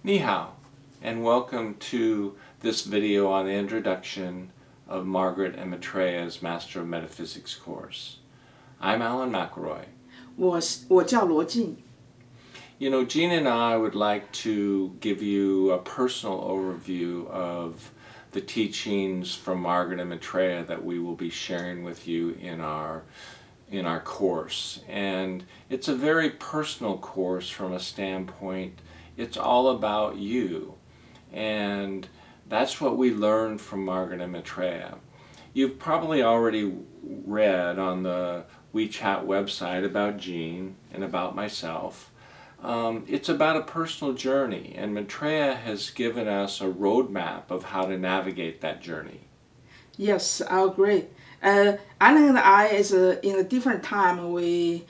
Ni hao, and welcome to this video on the introduction of Margaret and Maitreya's Master of Metaphysics course. I'm Alan McElroy. 我叫罗静。 You know, Jean and I would like to give you a personal overview of the teachings from Margaret and Maitreya that we will be sharing with you in our course. And it's a very personal course from a standpoint. It's all about you. And that's what we learned from Margaret and Maitreya. You've probably already read on the WeChat website about Jean and about myself. It's about a personal journey, and Maitreya has given us a roadmap of how to navigate that journey. Yes, I agree. Alan and I is in a different time. We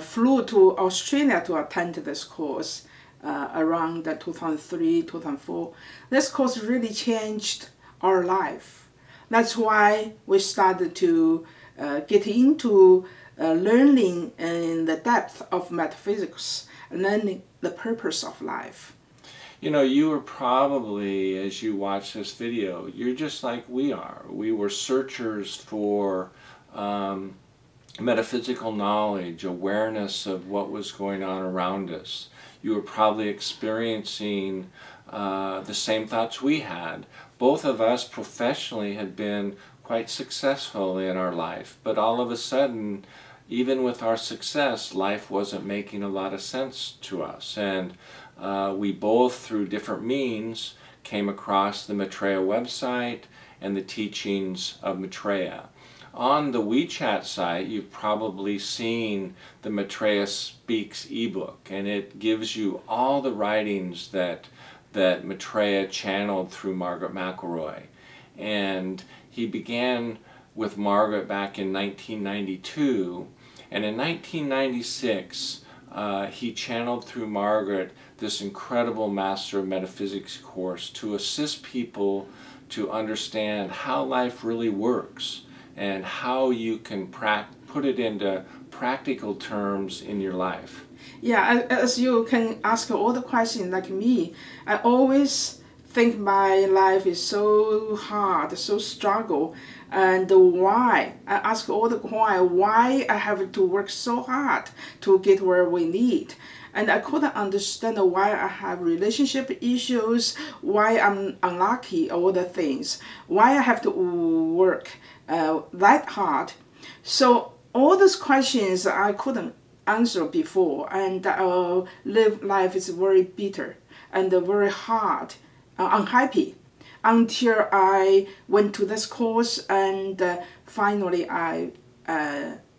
flew to Australia to attend this course around 2003, 2004. This course really changed our life. That's why we started to get into learning in the depth of metaphysics, learning the purpose of life. You know, you were probably, as you watch this video, you're just like we are. We were searchers for metaphysical knowledge, awareness of what was going on around us. You were probably experiencing the same thoughts we had. Both of us professionally had been quite successful in our life, but all of a sudden, even with our success, life wasn't making a lot of sense to us. And we both, through different means, came across the Maitreya website and the teachings of Maitreya. On the WeChat site, you've probably seen the Maitreya Speaks ebook, and it gives you all the writings that Maitreya channeled through Margaret McElroy. And he began with Margaret back in 1992, and in 1996 he channeled through Margaret this incredible Master of Metaphysics course to assist people to understand how life really works and how you can put it into practical terms in your life. Yeah, as you can ask all the questions like me, I always think my life is so hard, so struggle, and why. I ask all the why I have to work so hard to get where we need. And I couldn't understand why I have relationship issues, why I'm unlucky, all the things, why I have to work that hard. So all those questions I couldn't answer before, and live life is very bitter and very hard, unhappy, until I went to this course, and finally I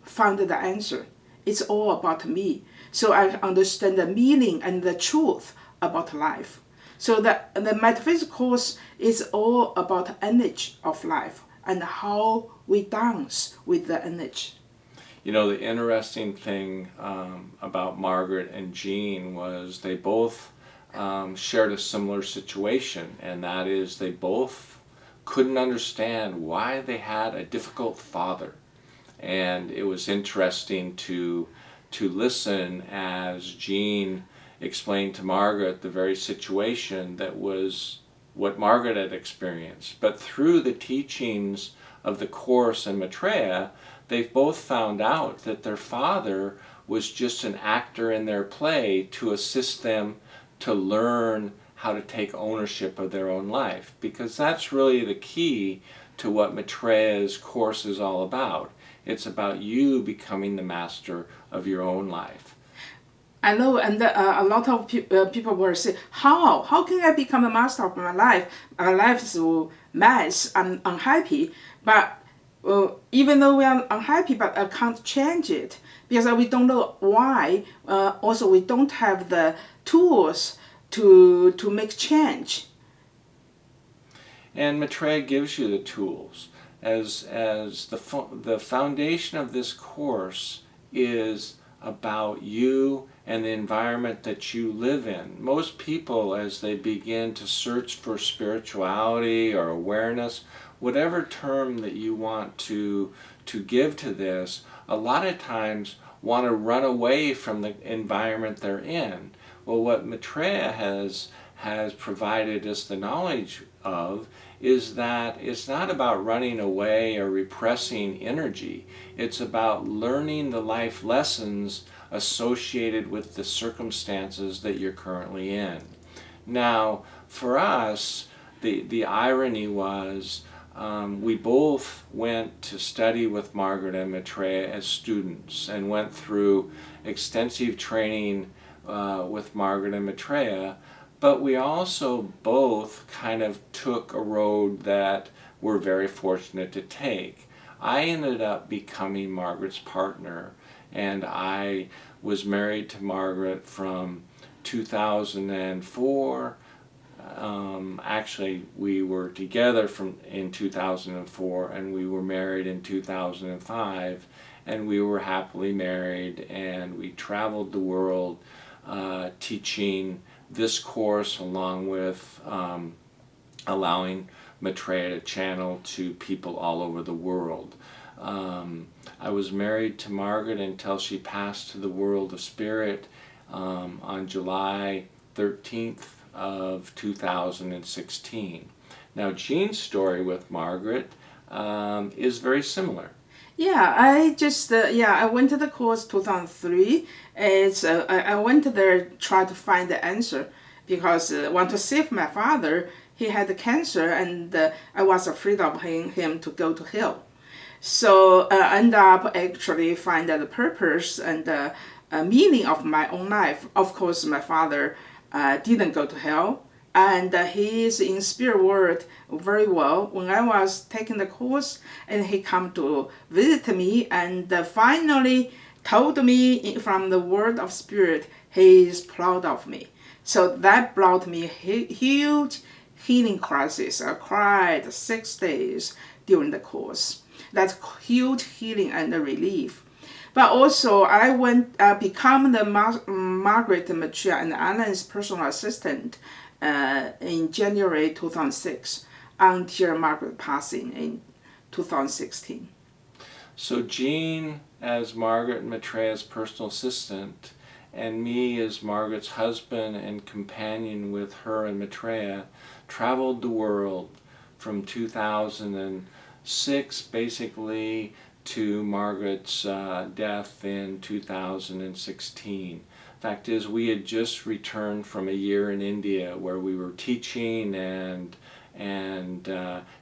found the answer. It's all about me. So I understand the meaning and the truth about life. So the metaphysics course is all about energy of life and how we dance with the energy. You know, the interesting thing about Margaret and Jean was they both shared a similar situation, and that is they both couldn't understand why they had a difficult father. And it was interesting to listen as Jean explained to Margaret the very situation that was what Margaret had experienced. But through the teachings of the Course and Maitreya, they've both found out that their father was just an actor in their play to assist them to learn how to take ownership of their own life, because that's really the key to what Maitreya's course is all about. It's about you becoming the master of your own life. I know, and a lot of people will say, how can I become a master of my life? My life is a mess, I'm unhappy, but even though we are unhappy, but I can't change it, because we don't know why. Also, we don't have the tools to make change. And Maitreya gives you the tools. As the foundation of this course is about you and the environment that you live in. Most people, as they begin to search for spirituality or awareness, whatever term that you want to give to this, a lot of times want to run away from the environment they're in. Well, what Maitreya has provided us the knowledge of is that it's not about running away or repressing energy. It's about learning the life lessons associated with the circumstances that you're currently in. Now, for us, the irony was we both went to study with Margaret and Maitreya as students and went through extensive training with Margaret and Maitreya, but we also both kind of took a road that we're very fortunate to take. I ended up becoming Margaret's partner, and I was married to Margaret from 2004. Actually, we were together in 2004, and we were married in 2005, and we were happily married, and we traveled the world teaching this course, along with allowing Maitreya to channel to people all over the world. I was married to Margaret until she passed to the world of spirit on July 13th of 2016. Now, Jean's story with Margaret is very similar. Yeah, I went to the course 2003. I went there try to find the answer because I want to save my father. He had cancer, and I was afraid of him to go to hell. So I end up actually finding the purpose and the meaning of my own life. Of course, my father didn't go to hell, and he is in spirit world very well. When I was taking the course, and he come to visit me, and finally told me from the word of spirit, he is proud of me. So that brought me a huge healing crisis. I cried 6 days during the course. That's huge healing and relief. But also, I become the Margaret, Maitreya, and Alan's personal assistant in January 2006 until Margaret passing in 2016. So Jean as Margaret and Maitreya's personal assistant, and me as Margaret's husband and companion with her and Maitreya, traveled the world from 2006 basically to Margaret's death in 2016. Fact is, we had just returned from a year in India where we were teaching and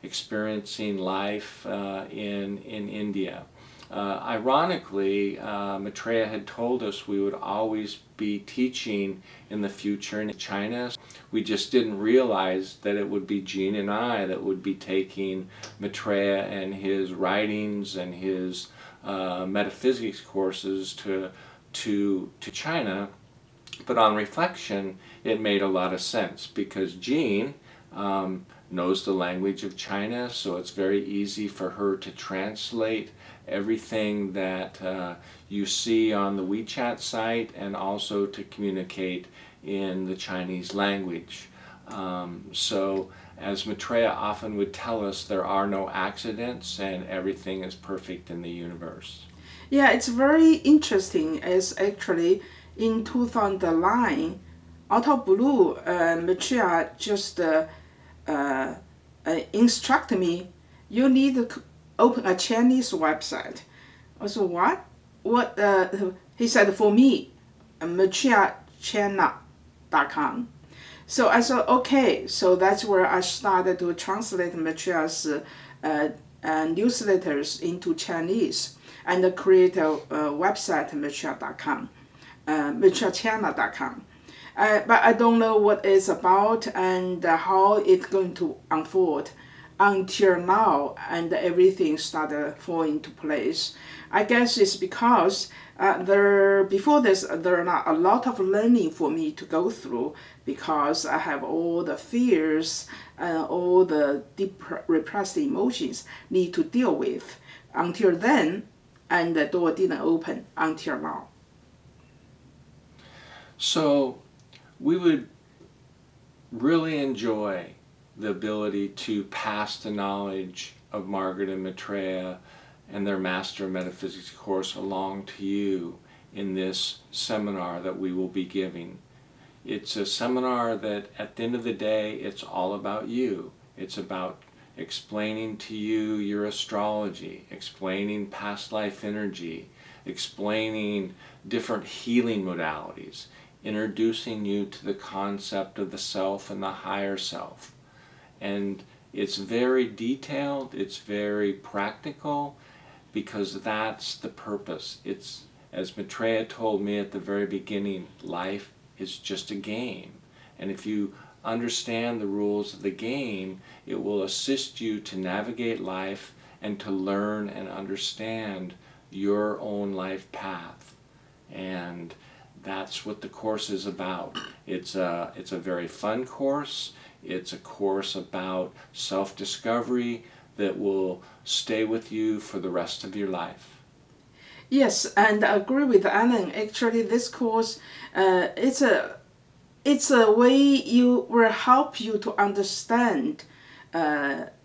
experiencing life in India. Ironically, Maitreya had told us we would always be teaching in the future in China. We just didn't realize that it would be Jean and I that would be taking Maitreya and his writings and his metaphysics courses to China. But on reflection, it made a lot of sense because Jean knows the language of China, so it's very easy for her to translate everything that you see on the WeChat site and also to communicate in the Chinese language. So as Maitreya often would tell us, there are no accidents and everything is perfect in the universe. Yeah, it's very interesting as actually in 2009, out of blue, Maitreya just instructed me, you need to open a Chinese website. I said, what? What? He said, for me, MaitreyaChina.com. So I said, okay. So that's where I started to translate Maitreya's newsletters into Chinese and create a website, Maitreya.com, MaitreyaChina.com. But I don't know what it's about and how it's going to unfold until now, and everything started falling into place. I guess it's because before this, there are not a lot of learning for me to go through because I have all the fears and all the deep repressed emotions need to deal with until then, and the door didn't open until now. So we would really enjoy the ability to pass the knowledge of Margaret and Maitreya and their Master of Metaphysics course along to you in this seminar that we will be giving. It's a seminar that at the end of the day, it's all about you. It's about explaining to you your astrology, explaining past life energy, explaining different healing modalities, introducing you to the concept of the self and the higher self. And it's very detailed, it's very practical, because that's the purpose. It's, as Maitreya told me at the very beginning, life is just a game. And if you understand the rules of the game, it will assist you to navigate life and to learn and understand your own life path. And that's what the course is about. It's a very fun course. It's a course about self-discovery that will stay with you for the rest of your life. Yes, and I agree with Alan. Actually, this course, it's a way you will help you to understand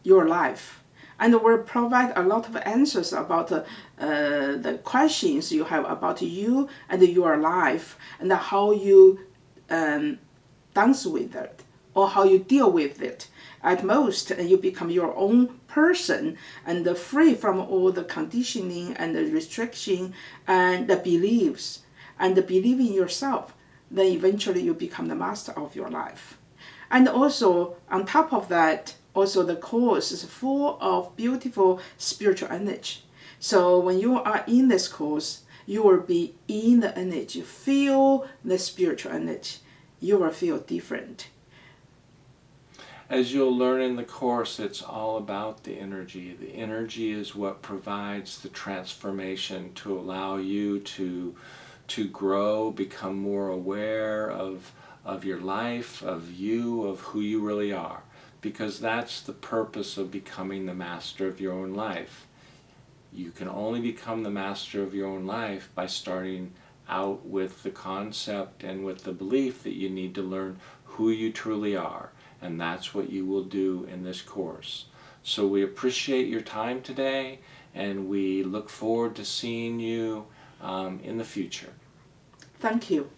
your life, and will provide a lot of answers about the questions you have about you and your life, and how you dance with it, or how you deal with it. At most, you become your own person and free from all the conditioning and the restriction and the beliefs, and believe in yourself. Then eventually you become the master of your life. And also, on top of that, also the course is full of beautiful spiritual energy. So when you are in this course, you will be in the energy, feel the spiritual energy. You will feel different. As you'll learn in the course, it's all about the energy. The energy is what provides the transformation to allow you to grow, become more aware of your life, of you, of who you really are. Because that's the purpose of becoming the master of your own life. You can only become the master of your own life by starting out with the concept and with the belief that you need to learn who you truly are. And that's what you will do in this course. So we appreciate your time today, and we look forward to seeing you in the future. Thank you.